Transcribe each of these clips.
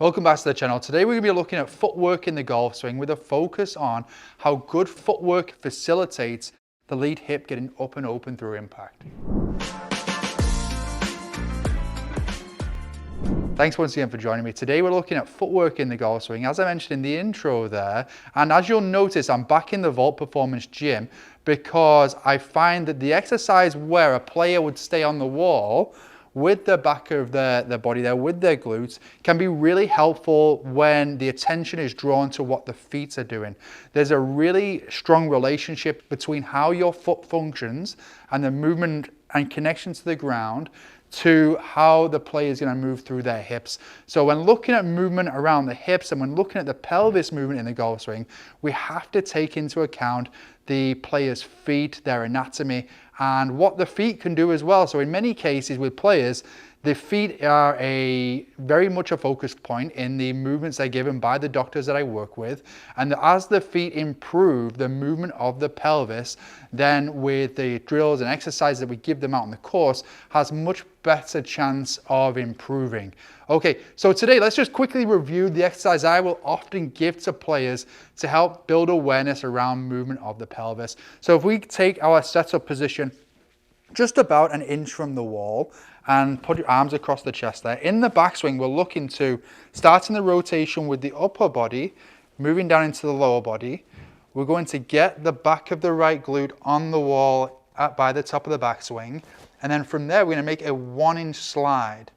Welcome back to the channel. Today we're going to be looking at footwork in the golf swing with a focus on how good footwork facilitates the lead hip getting up and open through impact. Thanks once again for joining me. Today we're looking at footwork in the golf swing, as I mentioned in the intro there. And as you'll notice, I'm back in the Vault Performance gym because I find that the exercise where a player would stay on the wall with the back of their body there, with their glutes, can be really helpful when the attention is drawn to what the feet are doing. There's a really strong relationship between how your foot functions and the movement and connection to the ground to how the player is going to move through their hips. So when looking at movement around the hips and when looking at the pelvis movement in the golf swing, we have to take into account the player's feet, their anatomy, and what the feet can do as well. So in many cases with players, the feet are very much a focus point in the movements they're given by the doctors that I work with. And as the feet improve the movement of the pelvis, then with the drills and exercises that we give them out on the course, has much better chance of improving. Okay, so today let's just quickly review the exercise I will often give to players to help build awareness around movement of the pelvis. So if we take our setup position just about an inch from the wall and put your arms across the chest there. In the backswing, we're looking to starting the rotation with the upper body, moving down into the lower body. We're going to get the back of the right glute on the wall by the top of the backswing. And then from there, we're going to make a 1-inch slide.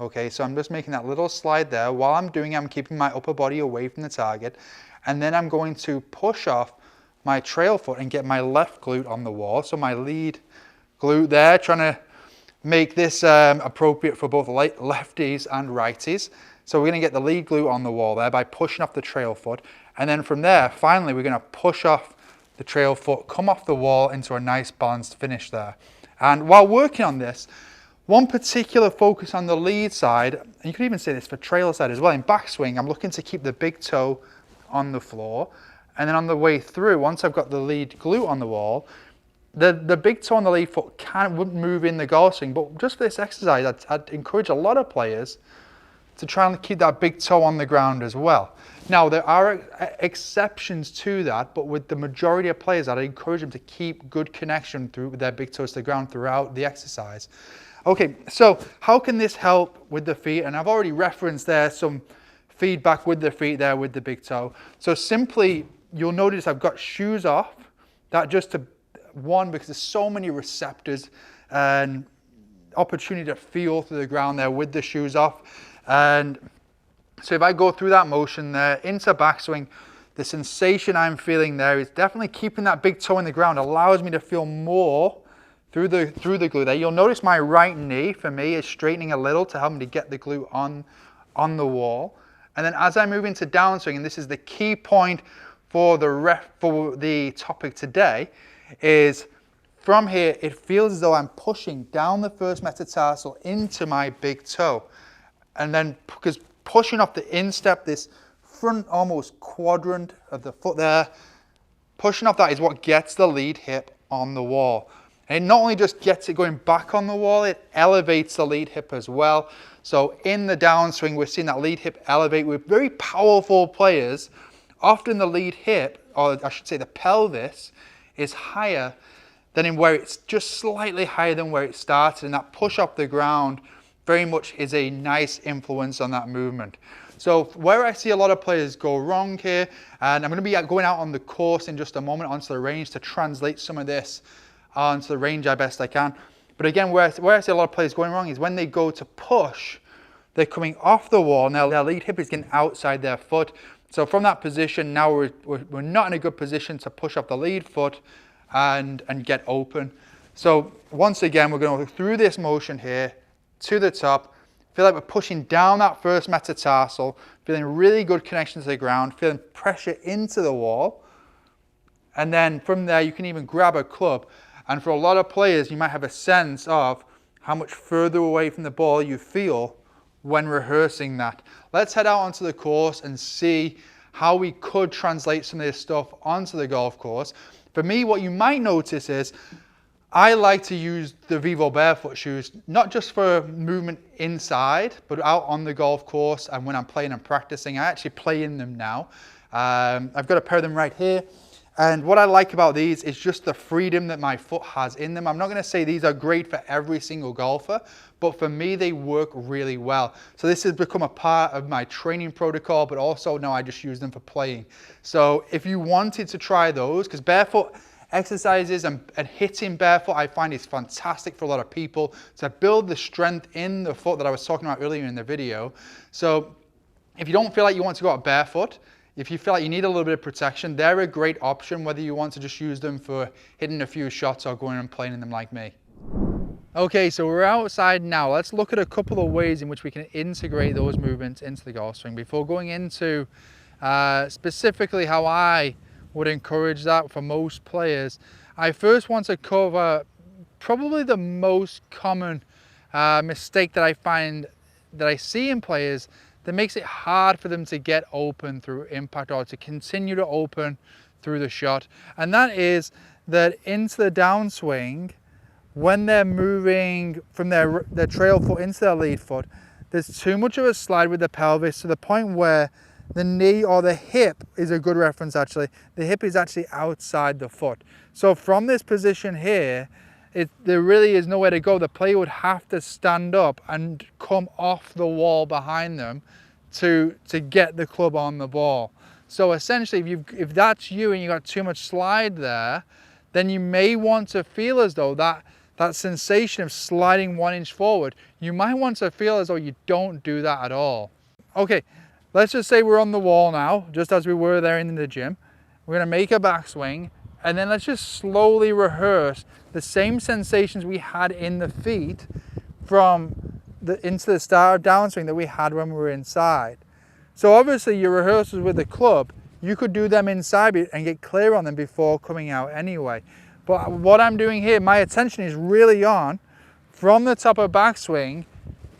Okay, so I'm just making that little slide there. While I'm doing it, I'm keeping my upper body away from the target. And then I'm going to push off my trail foot and get my left glute on the wall. So my lead glute there, trying to make this appropriate for both lefties and righties. So we're going to get the lead glute on the wall there by pushing off the trail foot. And then from there, finally, we're going to push off the trail foot, come off the wall into a nice balanced finish there. And while working on this, one particular focus on the lead side, and you could even say this for trail side as well, in backswing, I'm looking to keep the big toe on the floor. And then on the way through, once I've got the lead glute on the wall, the big toe on the lead foot wouldn't move in the golf swing, but just for this exercise, I'd encourage a lot of players to try and keep that big toe on the ground as well. Now, there are exceptions to that, but with the majority of players, I'd encourage them to keep good connection through their big toes to the ground throughout the exercise. Okay, so how can this help with the feet? And I've already referenced there some feedback with the feet there with the big toe. So simply, you'll notice I've got shoes off, that just to because there's so many receptors and opportunity to feel through the ground there with the shoes off. And so if I go through that motion there into backswing, the sensation I'm feeling there is definitely keeping that big toe in the ground, allows me to feel more through the glute there. You'll notice my right knee for me is straightening a little to help me to get the glute on the wall. And then as I move into downswing, and this is the key point for the topic today, is from here, it feels as though I'm pushing down the first metatarsal into my big toe. And then, because pushing off the instep, this front almost quadrant of the foot there, pushing off that is what gets the lead hip on the wall. And it not only just gets it going back on the wall, it elevates the lead hip as well. So in the downswing, we're seeing that lead hip elevate with very powerful players. Often the lead hip, or I should say the pelvis, is higher than in where it's just slightly higher than where it started, and that push off the ground very much is a nice influence on that movement. So where I see a lot of players go wrong here, and I'm going to be going out on the course in just a moment onto the range to translate some of this onto the range as best I can. But again, where I see a lot of players going wrong is when they go to push, they're coming off the wall. Now their lead hip is getting outside their foot. So from that position, now we're not in a good position to push off the lead foot and get open. So once again, we're going to go through this motion here to the top. Feel like we're pushing down that first metatarsal, feeling really good connection to the ground, feeling pressure into the wall. And then from there, you can even grab a club. And for a lot of players, you might have a sense of how much further away from the ball you feel when rehearsing that. Let's head out onto the course and see how we could translate some of this stuff onto the golf course. For me, what you might notice is I like to use the Vivo barefoot shoes, not just for movement inside, but out on the golf course and when I'm playing and practicing. I actually play in them now. I've got a pair of them right here. And what I like about these is just the freedom that my foot has in them. I'm not going to say these are great for every single golfer, but for me, they work really well. So this has become a part of my training protocol, but also now I just use them for playing. So if you wanted to try those, because barefoot exercises and hitting barefoot I find is fantastic for a lot of people to build the strength in the foot that I was talking about earlier in the video. So if you don't feel like you want to go out barefoot, if you feel like you need a little bit of protection, they're a great option, whether you want to just use them for hitting a few shots or going and playing in them like me. Okay, so we're outside now. Let's look at a couple of ways in which we can integrate those movements into the golf swing before going into specifically how I would encourage that for most players. I first want to cover probably the most common mistake that I find that I see in players that makes it hard for them to get open through impact or to continue to open through the shot. And that is that into the downswing, when they're moving from their trail foot into their lead foot, there's too much of a slide with the pelvis to the point where the knee or the hip is a good reference actually. The hip is actually outside the foot. So from this position here, there really is nowhere to go. The player would have to stand up and come off the wall behind them to get the club on the ball. So essentially, if that's you and you got too much slide there, then you may want to feel as though that sensation of sliding 1 inch forward, you might want to feel as though you don't do that at all. Okay, let's just say we're on the wall now, just as we were there in the gym. We're gonna make a backswing, and then let's just slowly rehearse the same sensations we had in the feet into the start of downswing that we had when we were inside. So obviously your rehearsals with the club, you could do them inside and get clear on them before coming out anyway. But what I'm doing here, my attention is really on from the top of backswing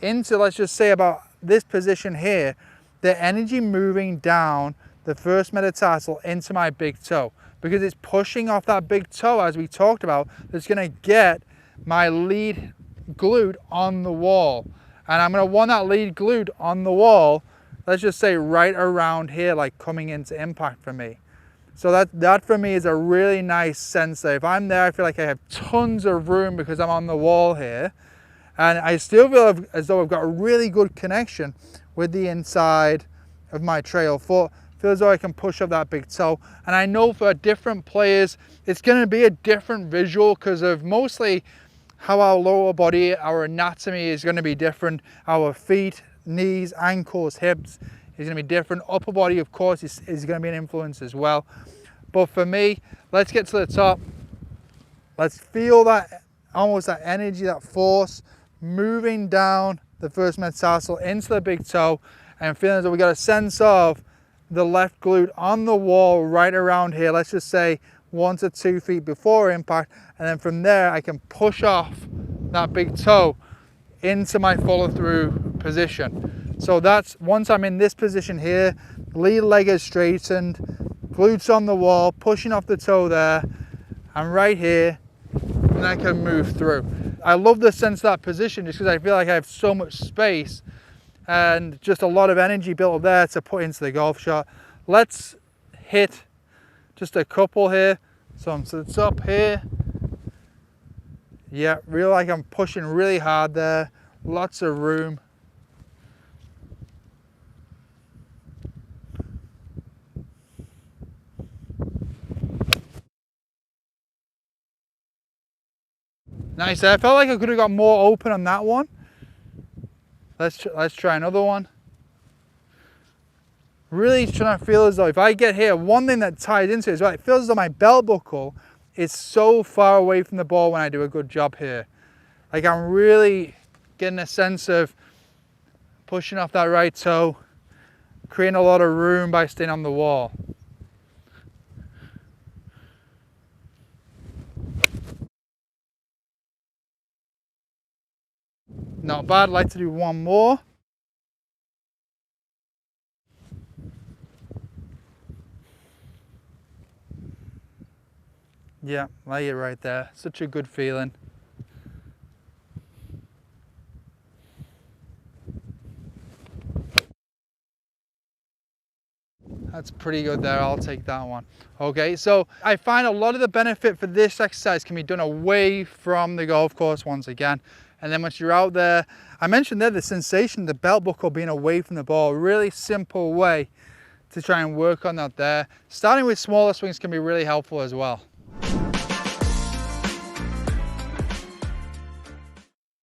into, let's just say about this position here, the energy moving down the first metatarsal into my big toe, because it's pushing off that big toe, as we talked about, that's going to get my lead glute on the wall. And I'm going to want that lead glute on the wall, let's just say right around here, like coming into impact for me. So that for me is a really nice sense that if I'm there, I feel like I have tons of room because I'm on the wall here. And I still feel as though I've got a really good connection with the inside of my trail foot. Feel as though I can push up that big toe. And I know for different players, it's going to be a different visual because of mostly how our lower body, our anatomy is going to be different. Our feet, knees, ankles, hips is going to be different. Upper body, of course, is going to be an influence as well. But for me, let's get to the top. Let's feel that, almost that energy, that force moving down the first metatarsal into the big toe, and feeling as though we got a sense of the left glute on the wall right around here. Let's just say 1 to 2 feet before impact, and then from there I can push off that big toe into my follow through position. So that's, once I'm in this position here, lead leg is straightened, glutes on the wall, pushing off the toe there, I'm right here, and I can move through. I love the sense of that position just because I feel like I have so much space and just a lot of energy built up there to put into the golf shot. Let's hit just a couple here. So I'm to the top here. Yeah, feel like I'm pushing really hard there. Lots of room. Nice there. I felt like I could have got more open on that one. Let's try another one. Really trying to feel as though if I get here, one thing that ties into it is, well, it feels as though my belt buckle is so far away from the ball when I do a good job here. Like I'm really getting a sense of pushing off that right toe, creating a lot of room by staying on the wall. Not bad. I'd like to do one more. Yeah, lay it right there. Such a good feeling. That's pretty good there, I'll take that one. Okay, so I find a lot of the benefit for this exercise can be done away from the golf course once again. And then once you're out there, I mentioned there the sensation, the belt buckle being away from the ball, really simple way to try and work on that there. Starting with smaller swings can be really helpful as well.